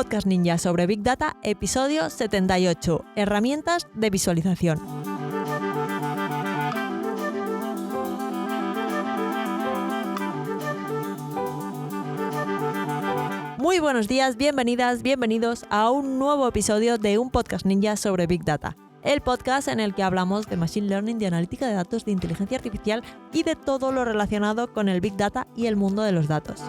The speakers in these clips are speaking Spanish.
Podcast Ninja sobre Big Data, episodio 78, herramientas de visualización. Muy buenos días, bienvenidas, bienvenidos a un nuevo episodio de un Podcast Ninja sobre Big Data. El podcast en el que hablamos de Machine Learning, de analítica de datos, de inteligencia artificial y de todo lo relacionado con el Big Data y el mundo de los datos.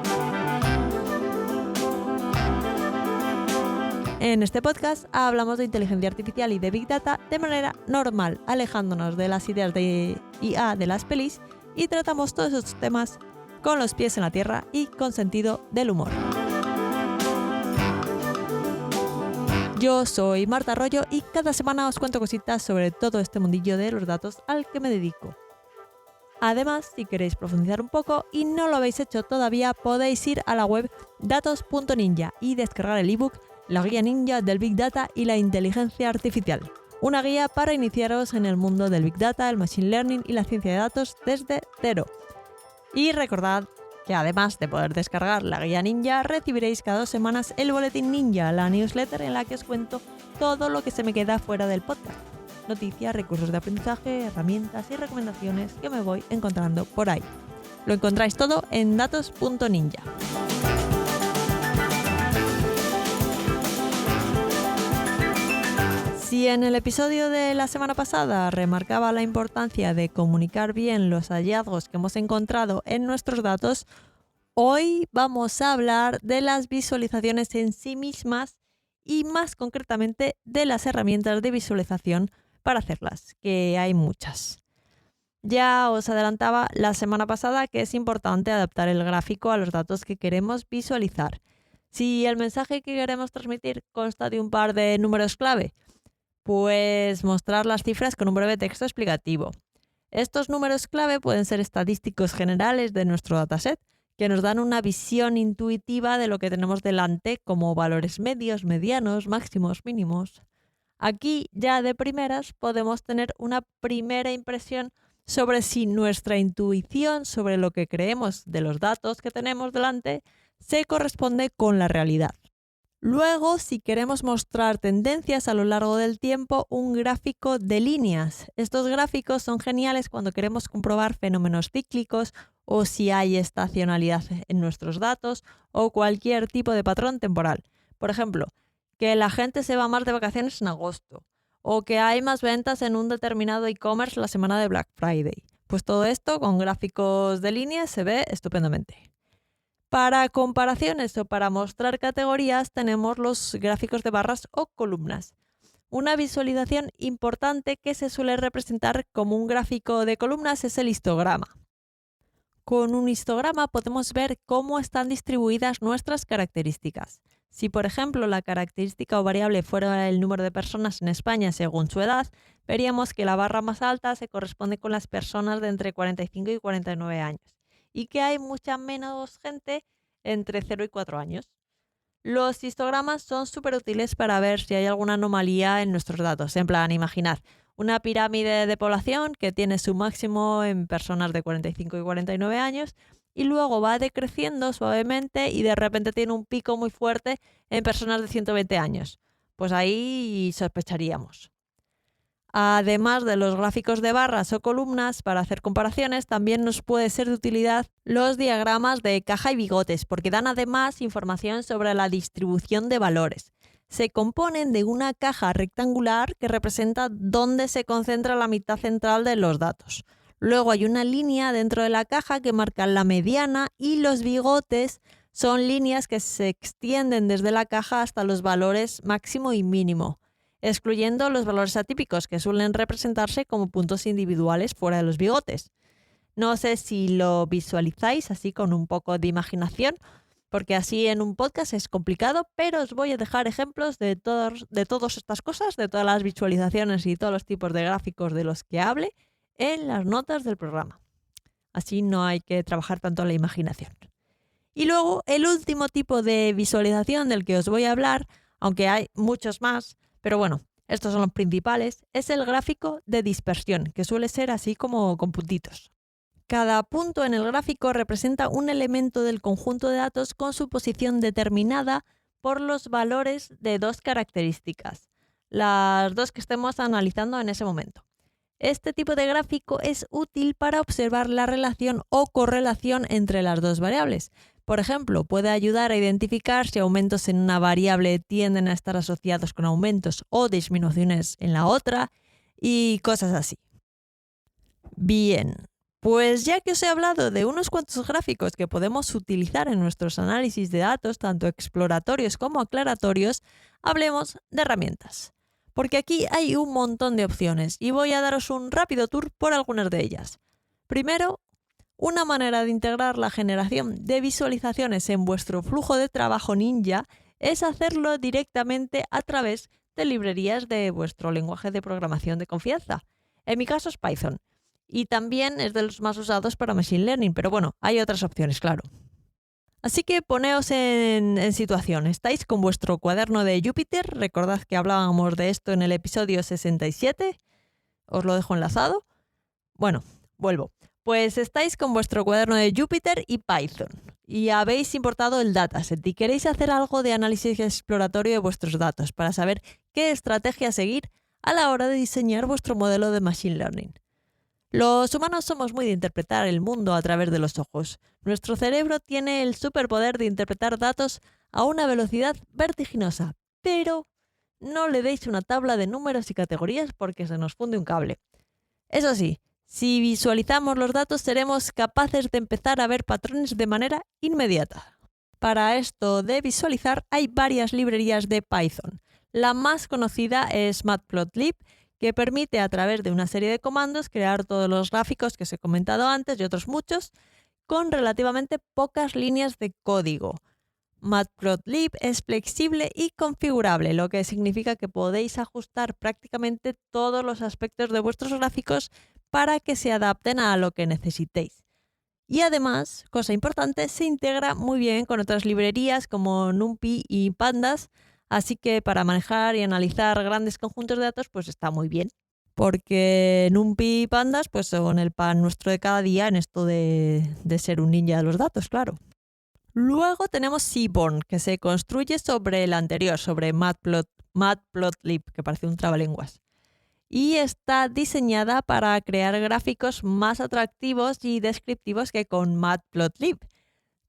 En este podcast hablamos de inteligencia artificial y de Big Data de manera normal, alejándonos de las ideas de IA de las pelis y tratamos todos esos temas con los pies en la tierra y con sentido del humor. Yo soy Marta Arroyo y cada semana os cuento cositas sobre todo este mundillo de los datos al que me dedico. Además, si queréis profundizar un poco y no lo habéis hecho todavía, podéis ir a la web datos.ninja y descargar el ebook La guía ninja del Big Data y la inteligencia artificial. Una guía para iniciaros en el mundo del Big Data, el Machine Learning y la ciencia de datos desde cero. Y recordad que además de poder descargar la guía ninja, recibiréis cada 2 semanas el boletín ninja, la newsletter en la que os cuento todo lo que se me queda fuera del podcast. Noticias, recursos de aprendizaje, herramientas y recomendaciones que me voy encontrando por ahí. Lo encontráis todo en datos.ninja. Si en el episodio de la semana pasada remarcaba la importancia de comunicar bien los hallazgos que hemos encontrado en nuestros datos, hoy vamos a hablar de las visualizaciones en sí mismas y más concretamente de las herramientas de visualización para hacerlas, que hay muchas. Ya os adelantaba la semana pasada que es importante adaptar el gráfico a los datos que queremos visualizar. Si el mensaje que queremos transmitir consta de un par de números clave, pues mostrar las cifras con un breve texto explicativo. Estos números clave pueden ser estadísticos generales de nuestro dataset, que nos dan una visión intuitiva de lo que tenemos delante, como valores medios, medianos, máximos, mínimos. Aquí ya de primeras podemos tener una primera impresión sobre si nuestra intuición sobre lo que creemos de los datos que tenemos delante se corresponde con la realidad. Luego, si queremos mostrar tendencias a lo largo del tiempo, un gráfico de líneas. Estos gráficos son geniales cuando queremos comprobar fenómenos cíclicos o si hay estacionalidad en nuestros datos o cualquier tipo de patrón temporal. Por ejemplo, que la gente se va más de vacaciones en agosto o que hay más ventas en un determinado e-commerce la semana de Black Friday. Pues todo esto con gráficos de líneas se ve estupendamente. Para comparaciones o para mostrar categorías tenemos los gráficos de barras o columnas. Una visualización importante que se suele representar como un gráfico de columnas es el histograma. Con un histograma podemos ver cómo están distribuidas nuestras características. Si, por ejemplo, la característica o variable fuera el número de personas en España según su edad, veríamos que la barra más alta se corresponde con las personas de entre 45 y 49 años. Y que hay mucha menos gente entre 0 y 4 años. Los histogramas son súper útiles para ver si hay alguna anomalía en nuestros datos. En plan, imaginad una pirámide de población que tiene su máximo en personas de 45 y 49 años y luego va decreciendo suavemente y de repente tiene un pico muy fuerte en personas de 120 años. Pues ahí sospecharíamos. Además de los gráficos de barras o columnas, para hacer comparaciones, también nos puede ser de utilidad los diagramas de caja y bigotes, porque dan además información sobre la distribución de valores. Se componen de una caja rectangular que representa dónde se concentra la mitad central de los datos. Luego hay una línea dentro de la caja que marca la mediana y los bigotes son líneas que se extienden desde la caja hasta los valores máximo y mínimo, excluyendo los valores atípicos que suelen representarse como puntos individuales fuera de los bigotes. No sé si lo visualizáis así con un poco de imaginación, porque así en un podcast es complicado, pero os voy a dejar ejemplos de todas estas cosas, de todas las visualizaciones y todos los tipos de gráficos de los que hable en las notas del programa. Así no hay que trabajar tanto la imaginación. Y luego el último tipo de visualización del que os voy a hablar, aunque hay muchos más, pero bueno, estos son los principales, es el gráfico de dispersión, que suele ser así como con puntitos. Cada punto en el gráfico representa un elemento del conjunto de datos con su posición determinada por los valores de dos características, las dos que estemos analizando en ese momento. Este tipo de gráfico es útil para observar la relación o correlación entre las dos variables. Por ejemplo, puede ayudar a identificar si aumentos en una variable tienden a estar asociados con aumentos o disminuciones en la otra y cosas así. Bien, pues ya que os he hablado de unos cuantos gráficos que podemos utilizar en nuestros análisis de datos, tanto exploratorios como aclaratorios, hablemos de herramientas. Porque aquí hay un montón de opciones y voy a daros un rápido tour por algunas de ellas. Primero, una manera de integrar la generación de visualizaciones en vuestro flujo de trabajo Ninja es hacerlo directamente a través de librerías de vuestro lenguaje de programación de confianza. En mi caso es Python. Y también es de los más usados para Machine Learning, pero bueno, hay otras opciones, claro. Así que poneos en situación. Estáis con vuestro cuaderno de Jupyter. Recordad que hablábamos de esto en el episodio 67. Os lo dejo enlazado. Bueno, vuelvo. Pues estáis con vuestro cuaderno de Jupyter y Python. Y habéis importado el dataset y queréis hacer algo de análisis exploratorio de vuestros datos para saber qué estrategia seguir a la hora de diseñar vuestro modelo de Machine Learning. Los humanos somos muy de interpretar el mundo a través de los ojos. Nuestro cerebro tiene el superpoder de interpretar datos a una velocidad vertiginosa, pero no le deis una tabla de números y categorías porque se nos funde un cable. Eso sí, si visualizamos los datos seremos capaces de empezar a ver patrones de manera inmediata. Para esto de visualizar hay varias librerías de Python. La más conocida es Matplotlib, que permite a través de una serie de comandos crear todos los gráficos que os he comentado antes y otros muchos, con relativamente pocas líneas de código. Matplotlib es flexible y configurable, lo que significa que podéis ajustar prácticamente todos los aspectos de vuestros gráficos para que se adapten a lo que necesitéis. Y además, cosa importante, se integra muy bien con otras librerías como NumPy y Pandas, así que para manejar y analizar grandes conjuntos de datos, pues está muy bien. Porque NumPy y Pandas pues son el pan nuestro de cada día en esto de ser un ninja de los datos, claro. Luego tenemos Seaborn, que se construye sobre el anterior, sobre Matplotlib, que parece un trabalenguas. Y está diseñada para crear gráficos más atractivos y descriptivos que con Matplotlib.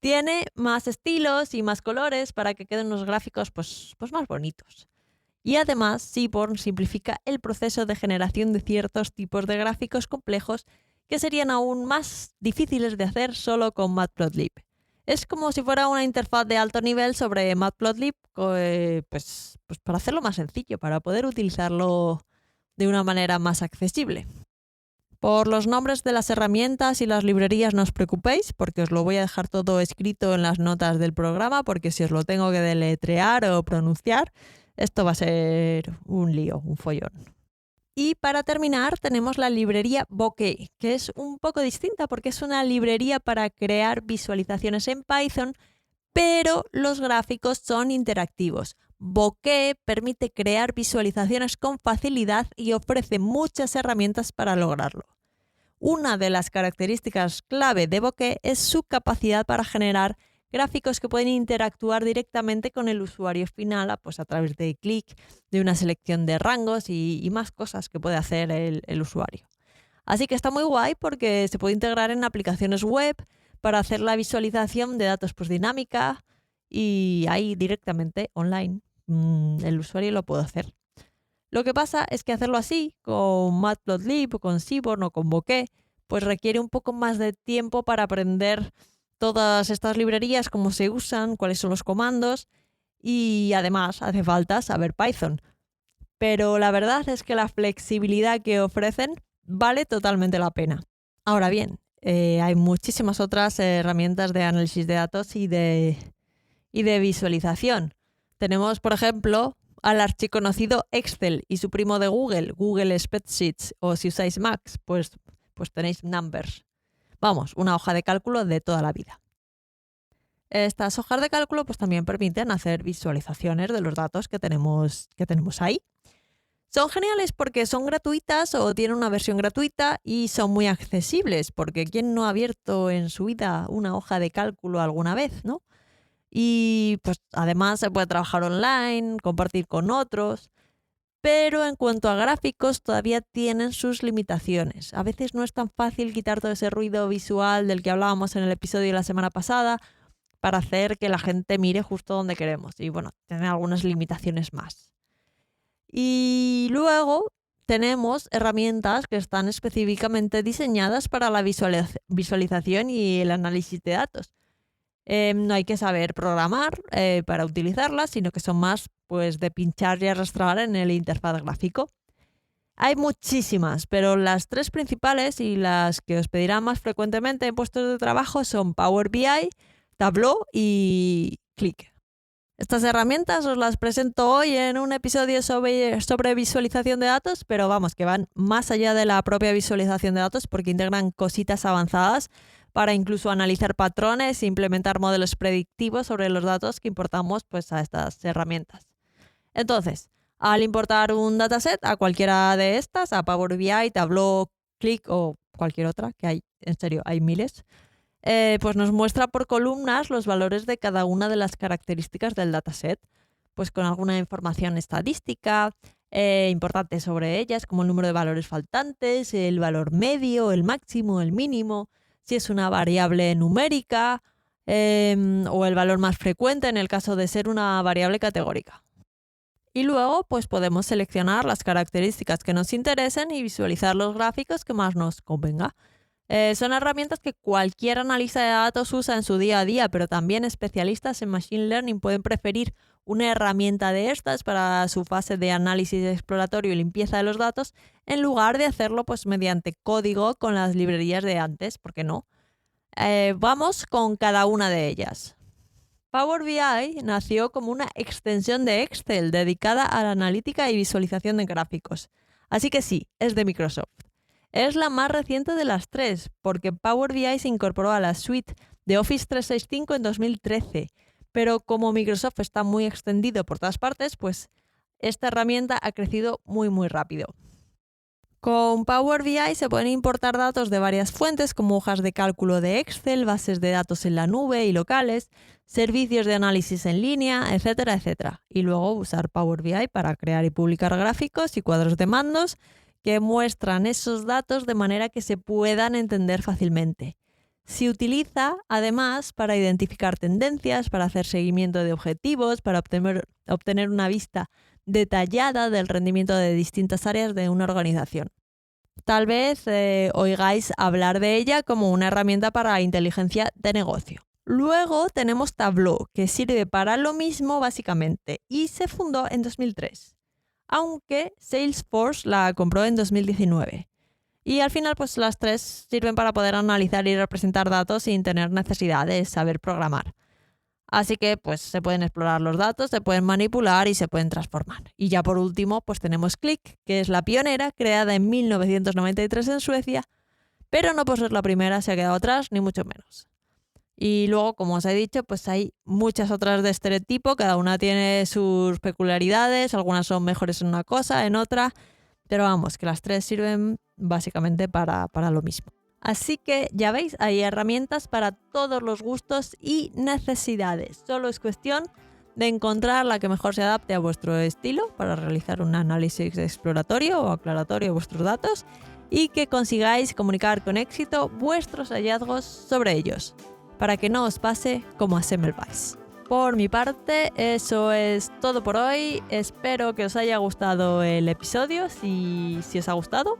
Tiene más estilos y más colores para que queden los gráficos pues más bonitos. Y además, Seaborn simplifica el proceso de generación de ciertos tipos de gráficos complejos que serían aún más difíciles de hacer solo con Matplotlib. Es como si fuera una interfaz de alto nivel sobre Matplotlib, pues para hacerlo más sencillo, para poder utilizarlo de una manera más accesible. Por los nombres de las herramientas y las librerías no os preocupéis, porque os lo voy a dejar todo escrito en las notas del programa, porque si os lo tengo que deletrear o pronunciar, esto va a ser un lío, un follón. Y para terminar tenemos la librería Bokeh, que es un poco distinta porque es una librería para crear visualizaciones en Python, pero los gráficos son interactivos. Bokeh permite crear visualizaciones con facilidad y ofrece muchas herramientas para lograrlo. Una de las características clave de Bokeh es su capacidad para generar gráficos que pueden interactuar directamente con el usuario final, pues a través de clic, de una selección de rangos y más cosas que puede hacer el usuario. Así que está muy guay porque se puede integrar en aplicaciones web para hacer la visualización de datos pues dinámica y ahí directamente online el usuario lo puede hacer. Lo que pasa es que hacerlo así, con Matplotlib, con Seaborn o con Bokeh, pues requiere un poco más de tiempo para aprender todas estas librerías, cómo se usan, cuáles son los comandos y además hace falta saber Python. Pero la verdad es que la flexibilidad que ofrecen vale totalmente la pena. Ahora bien, hay muchísimas otras herramientas de análisis de datos y de visualización. Tenemos, por ejemplo, al archiconocido Excel y su primo de Google, Google Spreadsheets, o si usáis Macs, pues tenéis Numbers. Vamos, una hoja de cálculo de toda la vida. Estas hojas de cálculo pues también permiten hacer visualizaciones de los datos que tenemos ahí. Son geniales porque son gratuitas o tienen una versión gratuita y son muy accesibles, porque ¿quién no ha abierto en su vida una hoja de cálculo alguna vez, no? Y pues además se puede trabajar online, compartir con otros. Pero en cuanto a gráficos, todavía tienen sus limitaciones. A veces no es tan fácil quitar todo ese ruido visual del que hablábamos en el episodio de la semana pasada para hacer que la gente mire justo donde queremos. Y bueno, tiene algunas limitaciones más. Y luego tenemos herramientas que están específicamente diseñadas para la visualización y el análisis de datos. No hay que saber programar para utilizarlas, sino que son más pues, de pinchar y arrastrar en el interfaz gráfico. Hay muchísimas, pero las 3 principales y las que os pedirán más frecuentemente en puestos de trabajo son Power BI, Tableau y Qlik. Estas herramientas os las presento hoy en un episodio sobre visualización de datos, pero vamos, que van más allá de la propia visualización de datos porque integran cositas avanzadas para incluso analizar patrones e implementar modelos predictivos sobre los datos que importamos pues, a estas herramientas. Entonces, al importar un dataset a cualquiera de estas, a Power BI, Tableau, Qlik o cualquier otra, que hay, en serio, hay miles, pues nos muestra por columnas los valores de cada una de las características del dataset, pues con alguna información estadística importante sobre ellas, como el número de valores faltantes, el valor medio, el máximo, el mínimo, si es una variable numérica o el valor más frecuente en el caso de ser una variable categórica. Y luego pues podemos seleccionar las características que nos interesen y visualizar los gráficos que más nos convenga. Son herramientas que cualquier analista de datos usa en su día a día, pero también especialistas en Machine Learning pueden preferir una herramienta de estas para su fase de análisis exploratorio y limpieza de los datos en lugar de hacerlo pues, mediante código con las librerías de antes, ¿por qué no? Vamos con cada una de ellas. Power BI nació como una extensión de Excel dedicada a la analítica y visualización de gráficos. Así que sí, es de Microsoft. Es la más reciente de las 3, porque Power BI se incorporó a la suite de Office 365 en 2013. Pero como Microsoft está muy extendido por todas partes, pues esta herramienta ha crecido muy rápido. Con Power BI se pueden importar datos de varias fuentes como hojas de cálculo de Excel, bases de datos en la nube y locales, servicios de análisis en línea, etcétera, etcétera. Y luego usar Power BI para crear y publicar gráficos y cuadros de mandos que muestran esos datos de manera que se puedan entender fácilmente. Se utiliza, además, para identificar tendencias, para hacer seguimiento de objetivos, para obtener una vista detallada del rendimiento de distintas áreas de una organización. Tal vez oigáis hablar de ella como una herramienta para inteligencia de negocio. Luego tenemos Tableau, que sirve para lo mismo básicamente, y se fundó en 2003. Aunque Salesforce la compró en 2019. Y al final, pues las 3 sirven para poder analizar y representar datos sin tener necesidad de saber programar. Así que, pues se pueden explorar los datos, se pueden manipular y se pueden transformar. Y ya por último, pues tenemos Qlik, que es la pionera, creada en 1993 en Suecia, pero no por ser la primera se ha quedado atrás, ni mucho menos. Y luego, como os he dicho, pues hay muchas otras de este tipo, cada una tiene sus peculiaridades, algunas son mejores en una cosa, en otra, pero vamos, que las 3 sirven básicamente para lo mismo. Así que ya veis, hay herramientas para todos los gustos y necesidades. Solo es cuestión de encontrar la que mejor se adapte a vuestro estilo para realizar un análisis exploratorio o aclaratorio de vuestros datos y que consigáis comunicar con éxito vuestros hallazgos sobre ellos, para que no os pase como a Semmelweis. Por mi parte, eso es todo por hoy. Espero que os haya gustado el episodio. Si os ha gustado,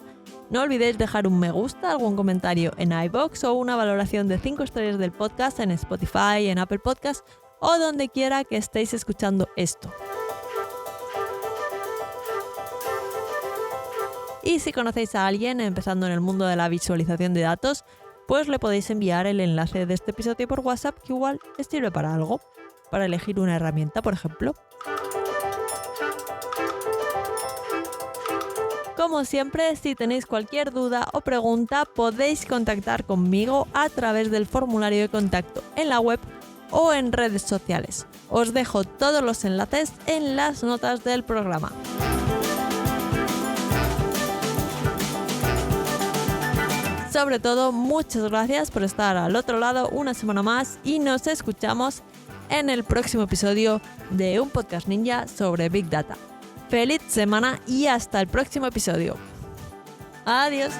no olvidéis dejar un me gusta, algún comentario en iVoox o una valoración de 5 estrellas del podcast en Spotify, en Apple Podcast o donde quiera que estéis escuchando esto. Y si conocéis a alguien empezando en el mundo de la visualización de datos, pues le podéis enviar el enlace de este episodio por WhatsApp, que igual les sirve para algo, para elegir una herramienta, por ejemplo. Como siempre, si tenéis cualquier duda o pregunta, podéis contactar conmigo a través del formulario de contacto en la web o en redes sociales. Os dejo todos los enlaces en las notas del programa. Sobre todo, muchas gracias por estar al otro lado una semana más y nos escuchamos en el próximo episodio de un podcast ninja sobre Big Data. ¡Feliz semana y hasta el próximo episodio! ¡Adiós!